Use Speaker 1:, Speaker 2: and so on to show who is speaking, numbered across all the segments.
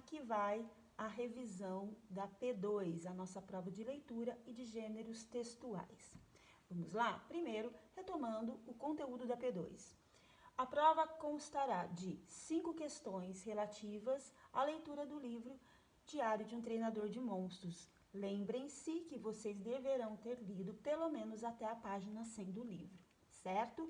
Speaker 1: aqui vai a revisão da P2, a nossa prova de leitura e de gêneros textuais. Vamos lá? Primeiro, retomando o conteúdo da P2. A prova constará de 5 questões relativas à leitura do livro Diário de um Treinador de Monstros. Lembrem-se que vocês deverão ter lido pelo menos até a página 100 do livro, certo?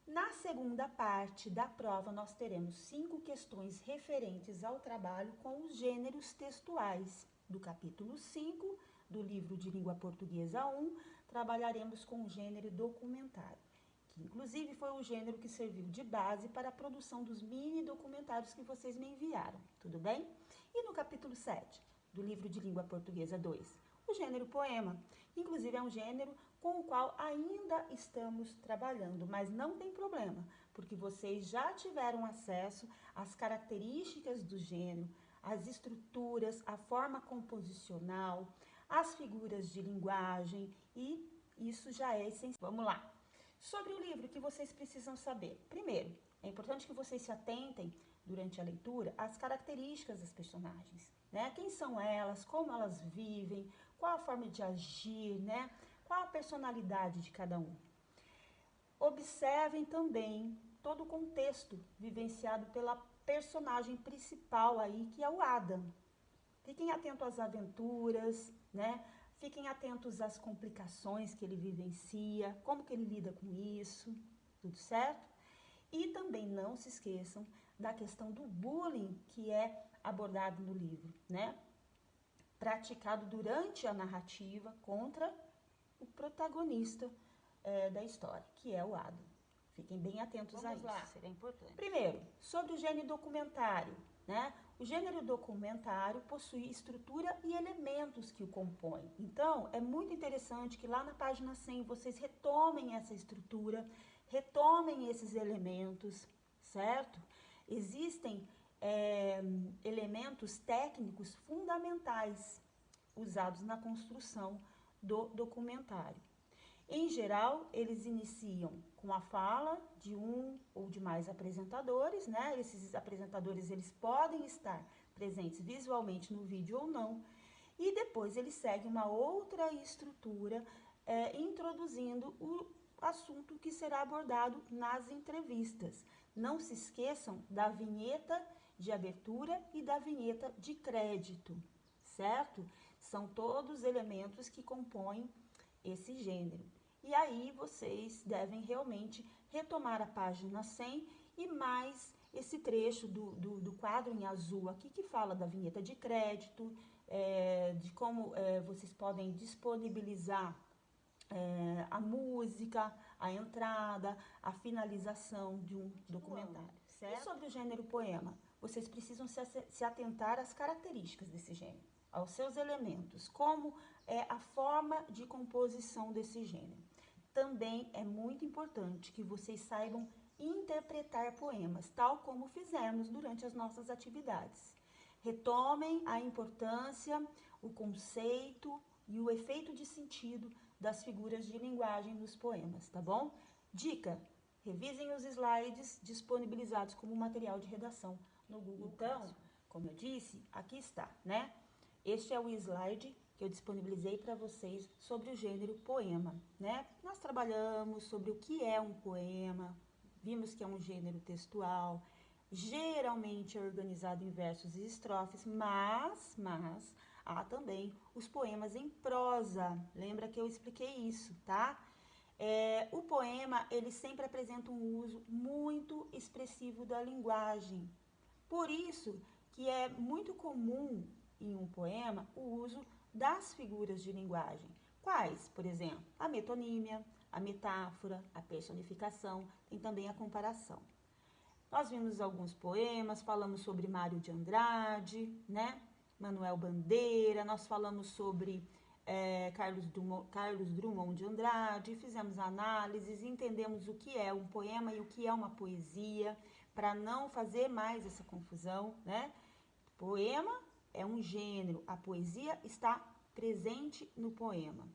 Speaker 1: Na segunda parte da prova, nós teremos 5 questões referentes ao trabalho com os gêneros textuais. Do capítulo 5, do livro de língua portuguesa 1, trabalharemos com o gênero documentário, que inclusive foi o gênero que serviu de base para a produção dos mini documentários que vocês me enviaram, tudo bem? E no capítulo 7, do livro de língua portuguesa 2, o gênero poema, inclusive é um gênero com o qual ainda estamos trabalhando, mas não tem problema, porque vocês já tiveram acesso às características do gênero, às estruturas, a forma composicional, as figuras de linguagem, e isso já é essencial. Vamos lá. Sobre o livro, o que vocês precisam saber? Primeiro, é importante que vocês se atentem, durante a leitura, às características das personagens, né? Quem são elas, como elas vivem, qual a forma de agir, né? Qual a personalidade de cada um. Observem também todo o contexto vivenciado pela personagem principal aí, que é o Adam. Fiquem atentos às aventuras, né? Fiquem atentos às complicações que ele vivencia, como que ele lida com isso, tudo certo? E também não se esqueçam da questão do bullying que é abordado no livro, né? Praticado durante a narrativa contra o protagonista da história, que é o Adam. Fiquem bem atentos a isso, será importante. Primeiro, sobre o gênero documentário, né? O gênero documentário possui estrutura e elementos que o compõem. Então, é muito interessante que lá na página 100 vocês retomem essa estrutura, retomem esses elementos, certo? Existem elementos técnicos fundamentais usados na construção do documentário. Em geral, eles iniciam com a fala de um ou de mais apresentadores, né? Esses apresentadores, eles podem estar presentes visualmente no vídeo ou não. E depois eles seguem uma outra estrutura, introduzindo o assunto que será abordado nas entrevistas. Não se esqueçam da vinheta de abertura e da vinheta de crédito, certo? São todos elementos que compõem esse gênero. E aí vocês devem realmente retomar a página 100 e mais esse trecho do quadro em azul aqui, que fala da vinheta de crédito, de como vocês podem disponibilizar a música, a entrada, a finalização de um documentário, certo? E sobre o gênero poema, vocês precisam se atentar às características desse gênero, aos seus elementos, como é a forma de composição desse gênero. Também é muito importante que vocês saibam interpretar poemas, tal como fizemos durante as nossas atividades. Retomem a importância, o conceito e o efeito de sentido das figuras de linguagem nos poemas, tá bom? Dica: revisem os slides disponibilizados como material de redação no Google. Então, como eu disse, aqui está, né? Este é o slide que eu disponibilizei para vocês sobre o gênero poema, né? Nós trabalhamos sobre o que é um poema, vimos que é um gênero textual, geralmente é organizado em versos e estrofes, mas há também os poemas em prosa. Lembra que eu expliquei isso, tá? O poema, ele sempre apresenta um uso muito expressivo da linguagem. Por isso que é muito comum em um poema o uso das figuras de linguagem. Quais? Por exemplo, a metonímia, a metáfora, a personificação, tem também a comparação. Nós vimos alguns poemas, falamos sobre Mário de Andrade, né? Manuel Bandeira, nós falamos sobre Carlos Drummond de Andrade, fizemos análises, entendemos o que é um poema e o que é uma poesia, para não fazer mais essa confusão, né? Poema é um gênero, a poesia está presente no poema.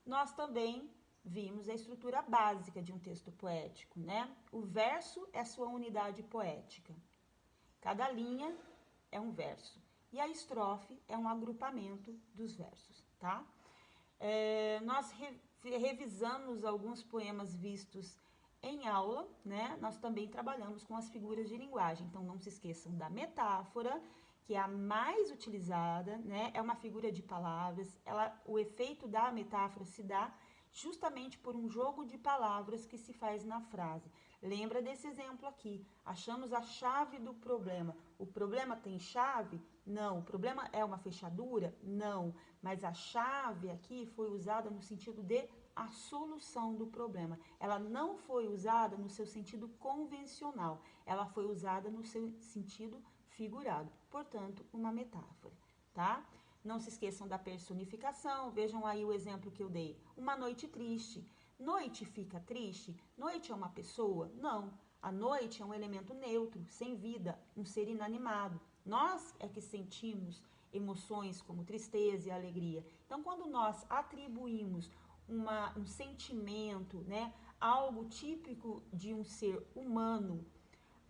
Speaker 1: Nós também vimos a estrutura básica de um texto poético, né? O verso é a sua unidade poética. Cada linha é um verso. E a estrofe é um agrupamento dos versos, tá? Nós revisamos alguns poemas vistos em aula, né? Nós também trabalhamos com as figuras de linguagem. Então, não se esqueçam da metáfora, que é a mais utilizada, né? É uma figura de palavras. O efeito da metáfora se dá justamente por um jogo de palavras que se faz na frase. Lembra desse exemplo aqui? Achamos a chave do problema. O problema tem chave? Não. O problema é uma fechadura? Não. Mas a chave aqui foi usada no sentido de a solução do problema. Ela não foi usada no seu sentido convencional. Ela foi usada no seu sentido figurado. Portanto, uma metáfora, tá? Não se esqueçam da personificação. Vejam aí o exemplo que eu dei. Uma noite triste. Noite fica triste? Noite é uma pessoa? Não. A noite é um elemento neutro, sem vida, um ser inanimado. Nós é que sentimos emoções como tristeza e alegria. Então, quando nós atribuímos um sentimento, né, algo típico de um ser humano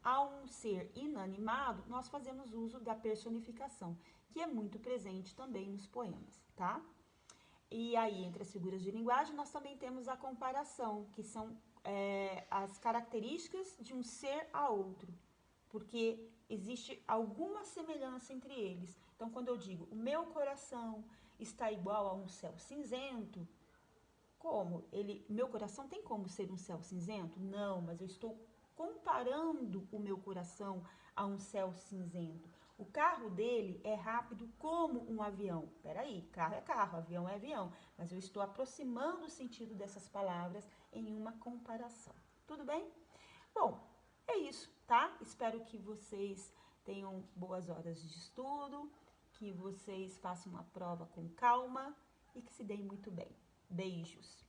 Speaker 1: a um ser inanimado, nós fazemos uso da personificação, que é muito presente também nos poemas, tá? E aí, entre as figuras de linguagem, nós também temos a comparação, que são as características de um ser a outro, porque existe alguma semelhança entre eles. Então, quando eu digo, o meu coração está igual a um céu cinzento, meu coração tem como ser um céu cinzento? Não, mas eu estou comparando o meu coração a um céu cinzento. O carro dele é rápido como um avião. Peraí, carro é carro, avião é avião. Mas eu estou aproximando o sentido dessas palavras em uma comparação. Tudo bem? Bom, é isso, tá? Espero que vocês tenham boas horas de estudo, que vocês façam uma prova com calma e que se deem muito bem. Beijos!